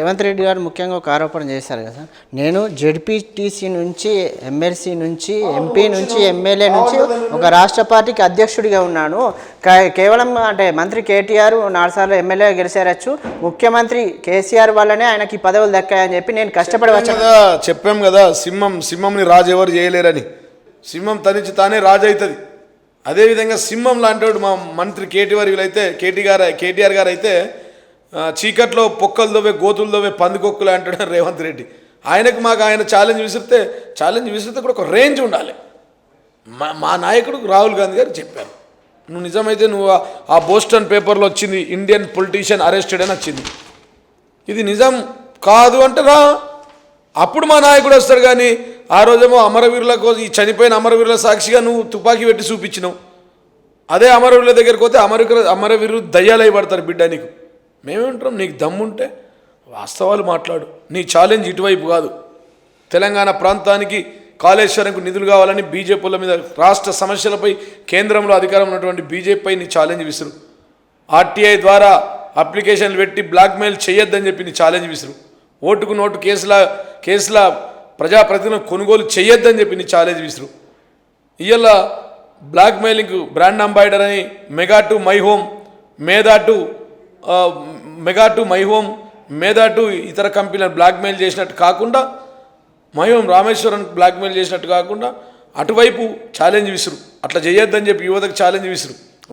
రేవంత్ రెడ్డి గారు ముఖ్యంగా ఒక ఆరోపణ చేశారు కదా, నేను జెడ్పీటీసీ నుంచి, ఎమ్మెల్సీ నుంచి, ఎంపీ నుంచి, ఎమ్మెల్యే నుంచి ఒక రాష్ట్ర పార్టీకి అధ్యక్షుడిగా ఉన్నాను. కేవలం అంటే మంత్రి కేటీఆర్ 4 సార్లు ఎమ్మెల్యే గెలిచారచ్చు, ముఖ్యమంత్రి కేసీఆర్ వల్లనే ఆయనకి పదవులు దక్కాయని చెప్పి నేను కష్టపడి వచ్చాను. చెప్పాం కదా, సింహంని రాజు ఎవరు చేయలేరని. సింహం తనిచి తానే రాజు అవుతుంది. అదేవిధంగా సింహం లాంటి మా మంత్రి కేటీఆర్ గారు అయితే చీకట్లో పొక్కలు దోవే, గోతులు దోవే, పందికొక్కులు అంటాడు రేవంత్ రెడ్డి. ఆయన ఛాలెంజ్ విసిరితే కూడా ఒక రేంజ్ ఉండాలి. మా నాయకుడు రాహుల్ గాంధీ గారు చెప్పారు, నువ్వు నిజమైతే నువ్వు ఆ బోస్టన్ పేపర్లో వచ్చింది ఇండియన్ పొలిటీషియన్ అరెస్టెడ్ అని వచ్చింది, ఇది నిజం కాదు అంటే రా, అప్పుడు మా నాయకుడు వస్తాడు. కానీ ఆ రోజేమో అమరవీరుల కోసం, ఈ చనిపోయిన అమరవీరుల సాక్షిగా నువ్వు తుపాకీ పెట్టి చూపించినావు. అదే అమరవీరుల దగ్గరికి పోతే అమరవీరులు దయ్యాలై పడతారు. బిడ్డ నీకు మేమేమంటాం, నీకు దమ్ముంటే వాస్తవాలు మాట్లాడు. నీ ఛాలెంజ్ ఇటువైపు కాదు. తెలంగాణ ప్రాంతానికి కాళేశ్వరంకు నిధులు కావాలని బీజేపీల మీద, రాష్ట్ర సమస్యలపై కేంద్రంలో అధికారం ఉన్నటువంటి బీజేపీపై నీ ఛాలెంజ్ విసురు. ఆర్టీఐ ద్వారా అప్లికేషన్లు పెట్టి బ్లాక్మెయిల్ చేయొద్దని చెప్పి నీ ఛాలెంజ్ విసురు. ఓటుకు నోటు కేసుల ప్రజాప్రతినిధులను కొనుగోలు చేయొద్దని చెప్పి నీ ఛాలెంజ్ విసురు. ఇవాళ బ్లాక్మెయిలింగ్ బ్రాండ్ అంబాసిడర్ అని మెగా టు మై హోమ్, మేధా టు ఇతర కంపెనీలను బ్లాక్మెయిల్ చేసినట్టు కాకుండా, మై హోమ్ రామేశ్వరం బ్లాక్మెయిల్ చేసినట్టు కాకుండా అటువైపు ఛాలెంజ్ విసురు. అట్లా చేయొద్దని చెప్పి యువతకు ఛాలెంజ్ విసురు.